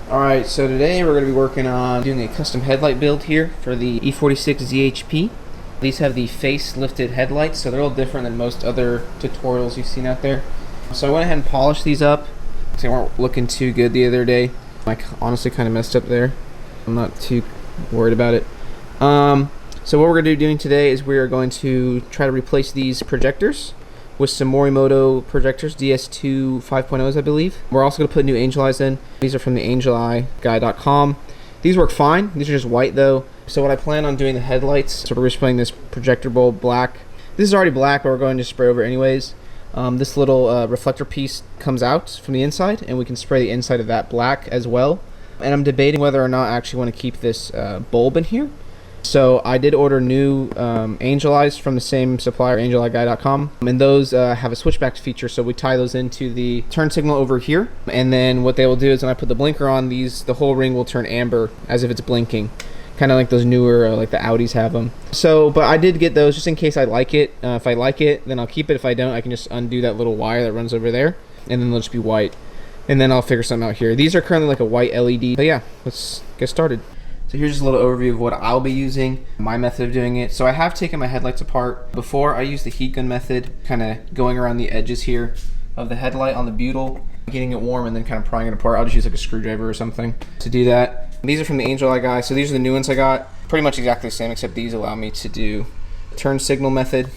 Alright, so today we're going to be working on doing a custom headlight build here for the E46 ZHP. These have the face-lifted headlights, so they're a little different than most other tutorials you've seen out there. So I went ahead and polished these up because they weren't looking too good the other day. I honestly kind of messed up there. I'm not too worried about it. So what we're going to be doing today is we are going to try to replace these projectors with some Morimoto projectors, DS2 5.0s, I believe. We're also going to put new angel eyes in. These are from the angeliguy.com. These work fine. These are just white though. So what I plan on doing the headlights, so we're spraying this projector bulb black. This is already black, but we're going to spray over anyways. This little reflector piece comes out from the inside, and we can spray the inside of that black as well. And I'm debating whether or not I actually want to keep this bulb in here. So I did order new angel eyes from the same supplier, angeliguy.com, and those have a switchback feature, so we tie those into the turn signal over here, and then what they will do is when I put the blinker on, the whole ring will turn amber as if it's blinking, kind of like those newer, like the Audis have them. So, but I did get those just in case I like it. If I like it, then I'll keep it. If I don't, I can just undo that little wire that runs over there, and then they'll just be white, and then I'll figure something out here. These are currently like a white LED, but yeah, let's get started. So here's just a little overview of what I'll be using, my method of doing it. So I have taken my headlights apart. Before, I used the heat gun method, kind of going around the edges here of the headlight on the butyl, getting it warm and then kind of prying it apart. I'll just use like a screwdriver or something to do that. These are from the Angel Eye guy. So these are the new ones I got. Pretty much exactly the same, except these allow me to do turn signal method.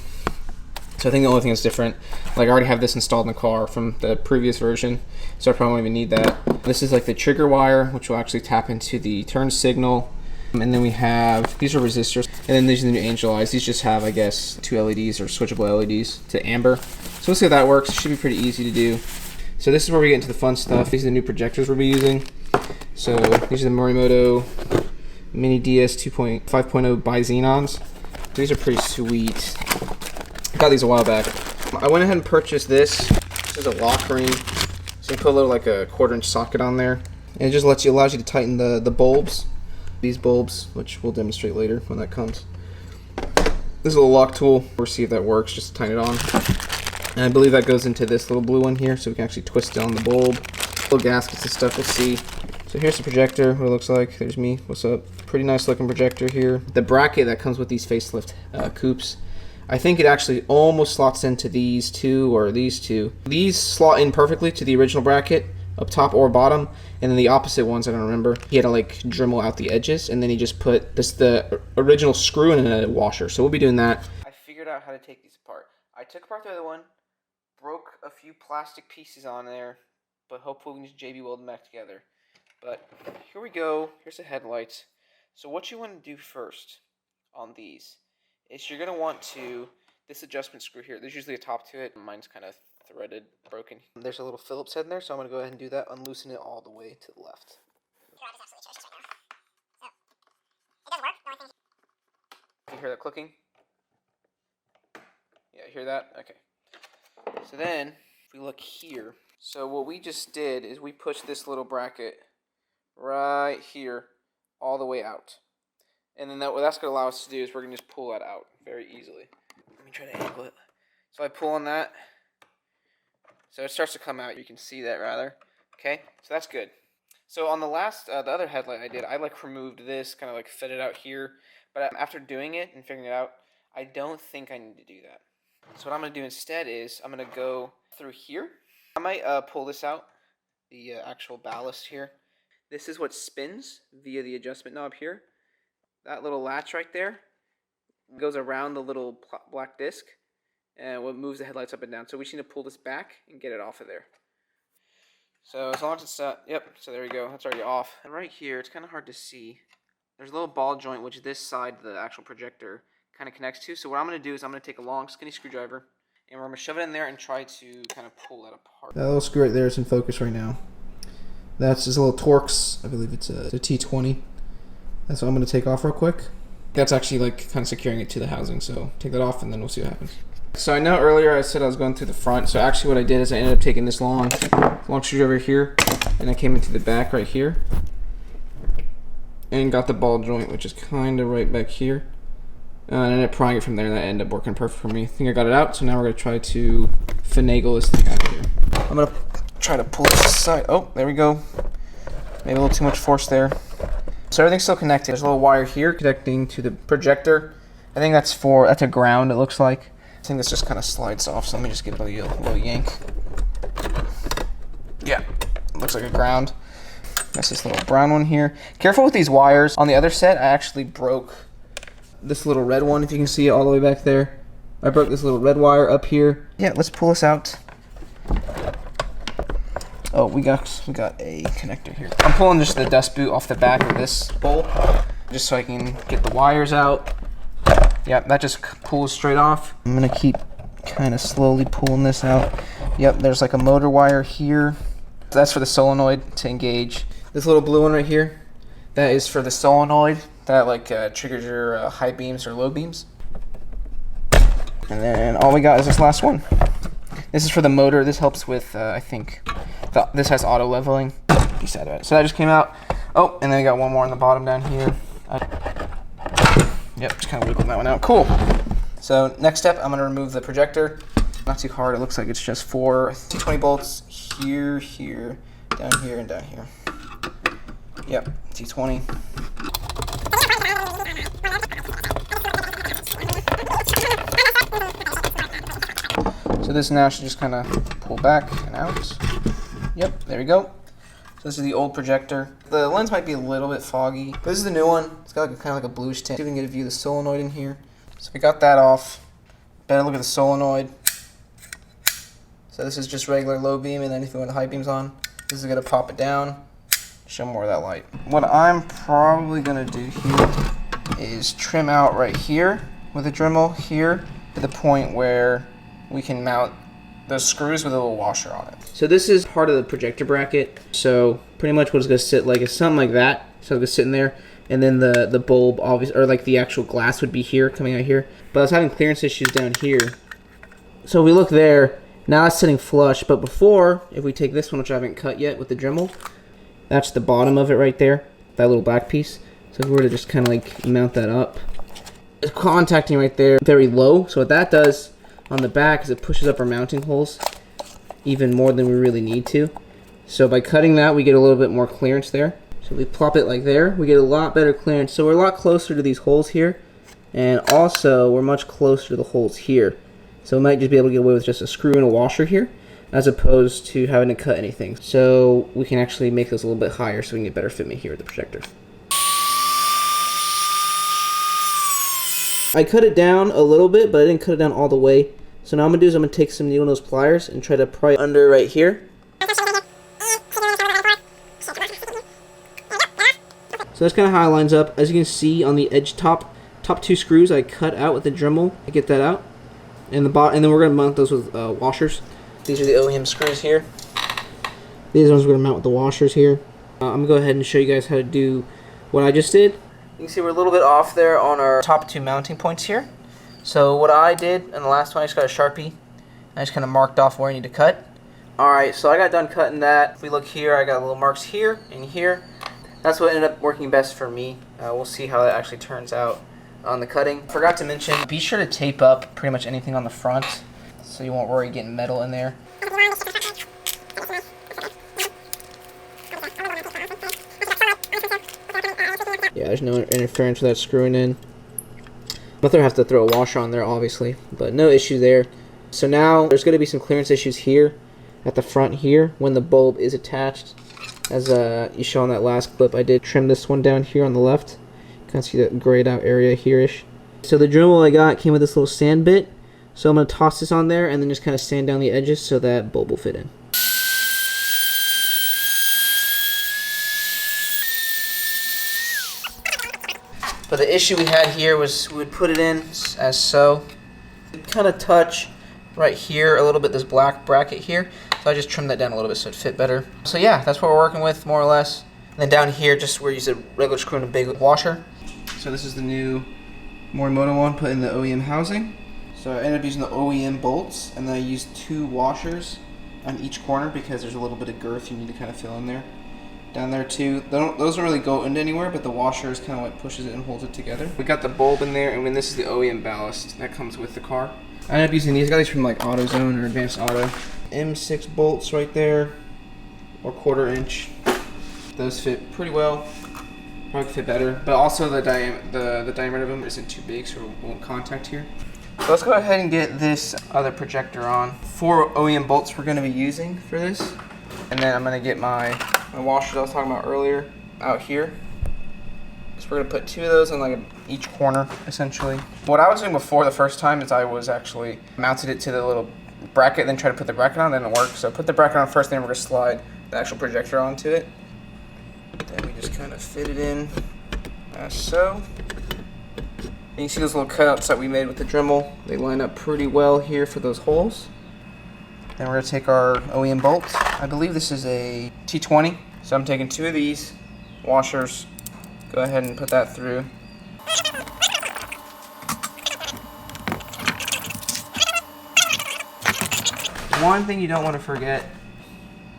So I think the only thing that's different, like I already have this installed in the car from the previous version, so I probably won't even need that. This is like the trigger wire, which will actually tap into the turn signal. And then we have, these are resistors, and then these are the new angel eyes. These just have, I guess, two LEDs or switchable LEDs to amber. So let's see how that works. It should be pretty easy to do. So this is where we get into the fun stuff. These are the new projectors we'll be using. So these are the Morimoto Mini DS 5.0 Bi-Xenons. These are pretty sweet. I got these a while back. I went ahead and purchased this. This is a lock ring. So you put a little like a 1/4-inch socket on there, and it just allows you to tighten the bulbs. These bulbs, which we'll demonstrate later when that comes. This is a little lock tool. We'll see if that works. Just tighten it on. And I believe that goes into this little blue one here, so we can actually twist it on the bulb. Little gaskets and stuff. We'll see. So here's the projector. What it looks like. There's me. What's up? Pretty nice looking projector here. The bracket that comes with these facelift coupes. I think it actually almost slots into these two or these two. These slot in perfectly to the original bracket, up top or bottom, and then the opposite ones, I don't remember. He had to like Dremel out the edges, and then he just put the original screw in a washer. So we'll be doing that. I figured out how to take these apart. I took apart the other one, broke a few plastic pieces on there, but hopefully we can just JB weld them back together. But here we go. Here's the headlights. So what you want to do first on these is you're going to want to, this adjustment screw here, there's usually a top to it. Mine's kind of threaded, broken. There's a little Phillips head in there, so I'm going to go ahead and do that, unloosen it all the way to the left. You hear that clicking? Yeah, hear that? Okay. So then, if we look here, so what we just did is we pushed this little bracket right here all the way out. And then what that's going to allow us to do is we're going to just pull that out very easily. Let me try to angle it. So I pull on that. So it starts to come out. You can see that rather. Okay, so that's good. So on the last, the other headlight I did, I like removed this, kind of like fit it out here. But after doing it and figuring it out, I don't think I need to do that. So what I'm going to do instead is I'm going to go through here. I might pull this out, the actual ballast here. This is what spins via the adjustment knob here. That little latch right there goes around the little black disc and what moves the headlights up and down. So we just need to pull this back and get it off of there. So as long as it's yep, so there we go. That's already off. And right here, it's kind of hard to see. There's a little ball joint which this side, the actual projector, kind of connects to. So what I'm going to do is I'm going to take a long skinny screwdriver and we're going to shove it in there and try to kind of pull that apart. That little screw right there is in focus right now. That's just a little Torx. I believe it's a T20. That's what I'm going to take off real quick. That's actually like kind of securing it to the housing, so take that off and then we'll see what happens. So I know earlier I said I was going through the front, so actually what I did is I ended up taking this long screwdriver here, and I came into the back right here, and got the ball joint, which is kind of right back here, and I ended up prying it from there, and that ended up working perfect for me. I think I got it out, so now we're going to try to finagle this thing out of here. I'm going to try to pull this aside. Oh, there we go. Maybe a little too much force there. So everything's still connected. There's a little wire here connecting to the projector. I think that's a ground, it looks like. I think this just kind of slides off, so let me just give it a little yank. Yeah, looks like a ground. That's this little brown one here. Careful with these wires. On the other set, I actually broke this little red one, if you can see it all the way back there. I broke this little red wire up here. Yeah, let's pull this out. Oh, we got a connector here. I'm pulling just the dust boot off the back of this bowl, just so I can get the wires out. Yep, that just pulls straight off. I'm gonna keep kind of slowly pulling this out. Yep, there's like a motor wire here. That's for the solenoid to engage. This little blue one right here, that is for the solenoid that like triggers your high beams or low beams. And then all we got is this last one. This is for the motor. This helps with, I think, this has auto leveling. So that just came out. Oh, and then I got one more on the bottom down here. Yep, just kind of wiggled that one out. Cool. So next step, I'm gonna remove the projector. Not too hard. It looks like it's just 4 220 bolts here, here, down here, and down here. Yep, T20. So this now should just kind of pull back and out. Yep, there we go. So this is the old projector. The lens might be a little bit foggy, but this is the new one. It's got like kind of like a bluish tint. See if we can get a view of the solenoid in here. So we got that off. Better look at the solenoid. So this is just regular low beam, and then if you want the high beams on, this is gonna pop it down, show more of that light. What I'm probably gonna do here is trim out right here with a Dremel here to the point where we can mount those screws with a little washer on it. So this is part of the projector bracket. So pretty much what it's gonna sit like is something like that. So it's sitting there, and then the bulb, obviously, or like the actual glass would be here, coming out here. But I was having clearance issues down here. So if we look there, now it's sitting flush. But before, if we take this one, which I haven't cut yet with the Dremel, that's the bottom of it right there, that little black piece. So if we were to just kind of like mount that up, it's contacting right there very low. So what that does on the back is it pushes up our mounting holes even more than we really need to. So by cutting that, we get a little bit more clearance there. So we plop it like there, we get a lot better clearance. So we're a lot closer to these holes here, and also we're much closer to the holes here. So we might just be able to get away with just a screw and a washer here, as opposed to having to cut anything. So we can actually make this a little bit higher so we can get better fitment here with the projector. I cut it down a little bit, but I didn't cut it down all the way. So now I'm gonna do is I'm gonna take some needle nose pliers and try to pry under right here. So that's kind of how it lines up. As you can see on the edge top 2 screws I cut out with the Dremel. I get that out. And then we're gonna mount those with washers. These are the OEM screws here. These ones we're gonna mount with the washers here. I'm gonna go ahead and show you guys how to do what I just did. You can see we're a little bit off there on our top 2 mounting points here. So what I did in the last one, I just got a Sharpie. I just kind of marked off where I need to cut. Alright, so I got done cutting that. If we look here, I got little marks here and here. That's what ended up working best for me. We'll see how that actually turns out on the cutting. Forgot to mention, be sure to tape up pretty much anything on the front so you won't worry getting metal in there. Yeah, there's no interference with that screwing in. But they'll have to throw a washer on there, obviously, but no issue there. So now there's going to be some clearance issues here at the front here when the bulb is attached. As you saw in that last clip, I did trim this one down here on the left. You can see that grayed out area here-ish. So the Dremel I got came with this little sand bit. So I'm going to toss this on there and then just kind of sand down the edges so that bulb will fit in. But the issue we had here was we would put it in as so. Kind of touch right here a little bit, this black bracket here. So I just trimmed that down a little bit so it fit better. So yeah, that's what we're working with more or less. And then down here, just where you use a regular screw and a big washer. So this is the new Morimoto one put in the OEM housing. So I ended up using the OEM bolts, and then I used 2 washers on each corner because there's a little bit of girth you need to kind of fill in there. Down there too, those don't really go into anywhere, but the washer is kind of what pushes it and holds it together. We got the bulb in there, and then this is the OEM ballast that comes with the car. I ended up using these. I got these from like AutoZone or Advanced Auto. M6 bolts right there, or 1/4 inch. Those fit pretty well. Probably fit better, but also the diameter of them isn't too big, so it won't contact here. So let's go ahead and get this other projector on. 4 OEM bolts we're going to be using for this. And then I'm going to get my washers I was talking about earlier out here. So we're going to put 2 of those in like each corner, essentially. What I was doing before the first time is I was actually mounted it to the little bracket, then try to put the bracket on, then it worked. So put the bracket on first, then we're going to slide the actual projector onto it. Then we just kind of fit it in as so. And you see those little cutouts that we made with the Dremel. They line up pretty well here for those holes. Then we're going to take our OEM bolt. I believe this is a T20. So I'm taking 2 of these washers. Go ahead and put that through. One thing you don't want to forget,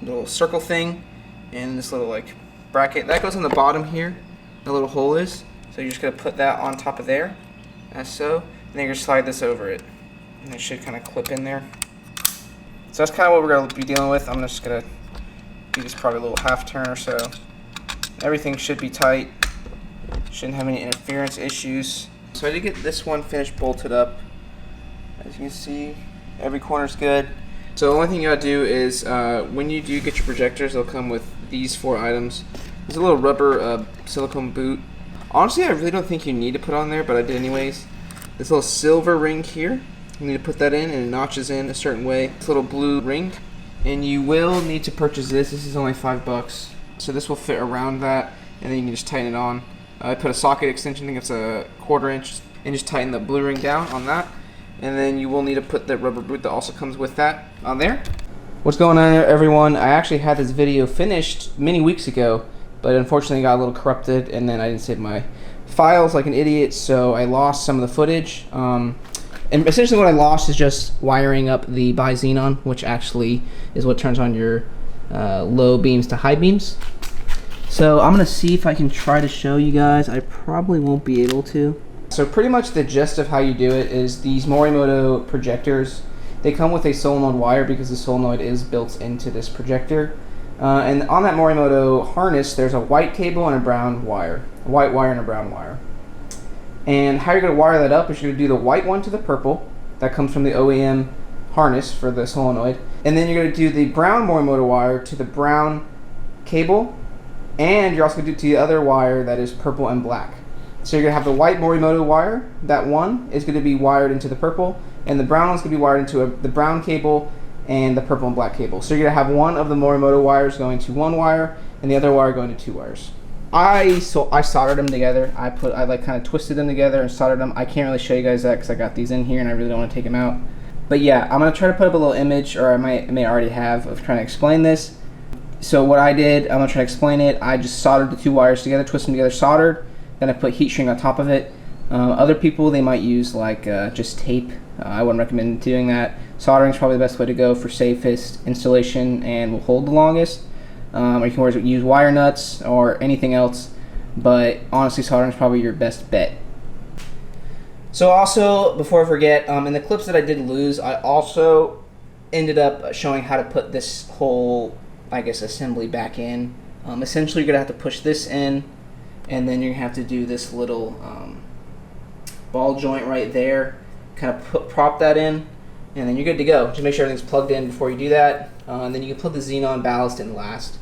the little circle thing and this little like bracket that goes on the bottom here, the little hole is. So you're just gonna put that on top of there, as so, and then you're gonna slide this over it, and it should kind of clip in there. So that's kind of what we're gonna be dealing with. I'm just gonna do this probably a little half turn or so. Everything should be tight. Shouldn't have any interference issues. So I did get this one finished bolted up. As you can see, every corner's good. So the only thing you gotta do is when you do get your projectors, they'll come with these 4 items. There's a little rubber silicone boot. Honestly, I really don't think you need to put on there, but I did anyways. This little silver ring here, you need to put that in, and it notches in a certain way. This little blue ring, and you will need to purchase this. This is only $5. So this will fit around that, and then you can just tighten it on. I put a socket extension, I think it's a 1/4 inch, and just tighten the blue ring down on that. And then you will need to put the rubber boot that also comes with that on there. What's going on, everyone? I actually had this video finished many weeks ago, but unfortunately it got a little corrupted, and then I didn't save my files like an idiot, so I lost some of the footage. And essentially what I lost is just wiring up the Bi-Xenon, which actually is what turns on your low beams to high beams. So I'm gonna see if I can try to show you guys. I probably won't be able to. So pretty much the gist of how you do it is these Morimoto projectors, they come with a solenoid wire because the solenoid is built into this projector. And on that Morimoto harness, there's a white cable and a brown wire. A white wire and a brown wire. And how you're going to wire that up is you're going to do the white one to the purple. That comes from the OEM harness for the solenoid. And then you're going to do the brown Morimoto wire to the brown cable. And you're also going to do it to the other wire that is purple and black. So you're going to have the white Morimoto wire. That one is going to be wired into the purple. And the brown one's going to be wired into the brown cable and the purple and black cable. So you're going to have one of the Morimoto wires going to one wire and the other wire going to 2 wires. I soldered them together. I like kind of twisted them together and soldered them. I can't really show you guys that because I got these in here and I really don't want to take them out. But yeah, I'm going to try to put up a little image, or I may already have, of trying to explain this. So what I did, I'm going to try to explain it. I just soldered the 2 wires together, twisted them together, soldered. Then I put heat shrink on top of it. Other people, they might use like just tape. I wouldn't recommend doing that. Soldering is probably the best way to go for safest installation and will hold the longest. Or you can always use wire nuts or anything else, but honestly soldering is probably your best bet. So also, before I forget, in the clips that I did lose, I also ended up showing how to put this whole, I guess, assembly back in. Essentially, you're going to have to push this in, and then you're going to have to do this little ball joint right there, kind of prop that in, and then you're good to go. Just make sure everything's plugged in before you do that, and then you can put the xenon ballast in last.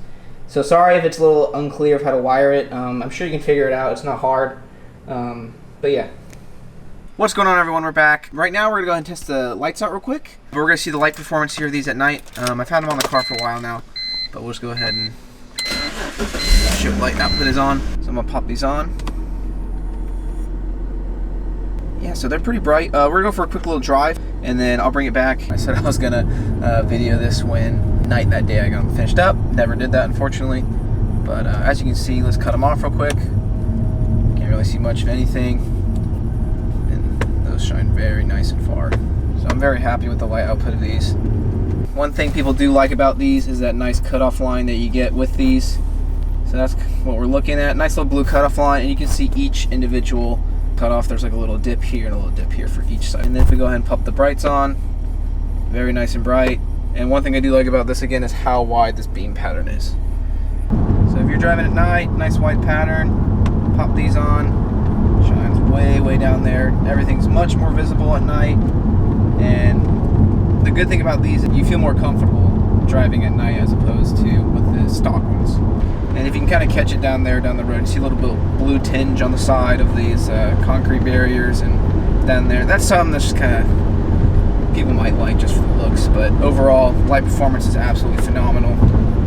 So sorry if it's a little unclear of how to wire it. I'm sure you can figure it out. It's not hard, but yeah. What's going on, everyone? We're back. Right now we're going to go ahead and test the lights out real quick. We're going to see the light performance here of these at night. I've had them on the car for a while now, but we'll just go ahead and show what light output is on. So I'm going to pop these on. Yeah, so they're pretty bright. We're going to go for a quick little drive, and then I'll bring it back. I said I was going to video this when night that day I got them finished up. Never did that, unfortunately. But as you can see, let's cut them off real quick. Can't really see much of anything. And those shine very nice and far. So I'm very happy with the light output of these. One thing people do like about these is that nice cutoff line that you get with these. So that's what we're looking at. Nice little blue cutoff line, and you can see each individual cutoff. There's like a little dip here and a little dip here for each side. And then if we go ahead and pop the brights on, very nice and bright. And one thing I do like about this again is how wide this beam pattern is. So if you're you're driving at night, nice white pattern. Pop these on. Shines way down there. Everything's much more visible at night. And the good thing about these is you feel more comfortable driving at night as opposed to with the stock ones. And if you can kind of catch it down there, down the road, you see a little bit of blue tinge on the side of these concrete barriers and down there. That's something that's just kind of people might like just for the looks, but overall, light performance is absolutely phenomenal.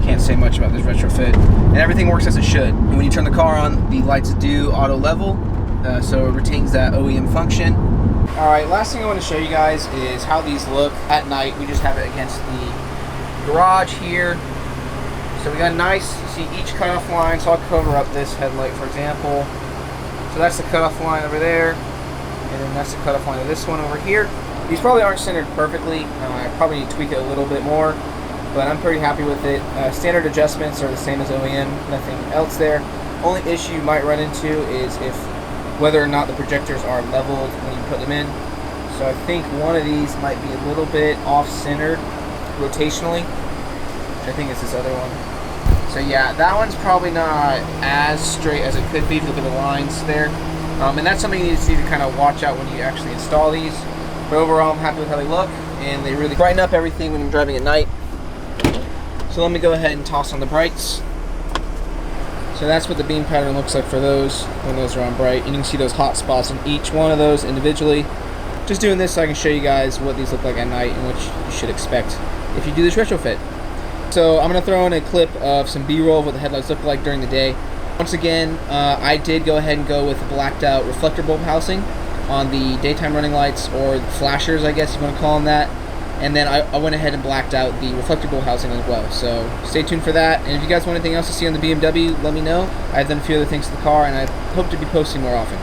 Can't say much about this retrofit, and everything works as it should. And when you turn the car on, the lights do auto level, so it retains that OEM function. All right, last thing I want to show you guys is how these look at night. We just have it against the garage here. So we got nice, you see each cutoff line, so I'll cover up this headlight for example. So that's the cutoff line over there, and then that's the cutoff line of this one over here. These probably aren't centered perfectly. I probably need to tweak it a little bit more, but I'm pretty happy with it. Standard adjustments are the same as OEM, nothing else there. Only issue you might run into is if whether or not the projectors are leveled when you put them in. So I think one of these might be a little bit off-centered rotationally. I think it's this other one. So yeah, that one's probably not as straight as it could be if you look at the lines there. And that's something you need to kind of watch out when you actually install these. But overall, I'm happy with how they look, and they really brighten up everything when you're driving at night. So let me go ahead and toss on the brights. So that's what the beam pattern looks like for those when those are on bright. And you can see those hot spots in each one of those individually. Just doing this so I can show you guys what these look like at night and what you should expect if you do this retrofit. So I'm going to throw in a clip of some B-roll of what the headlights look like during the day. Once again, I did go ahead and go with the blacked out reflector bulb housing on the daytime running lights, or flashers I guess you want to call them that. And then I went ahead and blacked out the reflector bulb housing as well. So stay tuned for that. And if you guys want anything else to see on the BMW, let me know. I've done a few other things to the car, and I hope to be posting more often.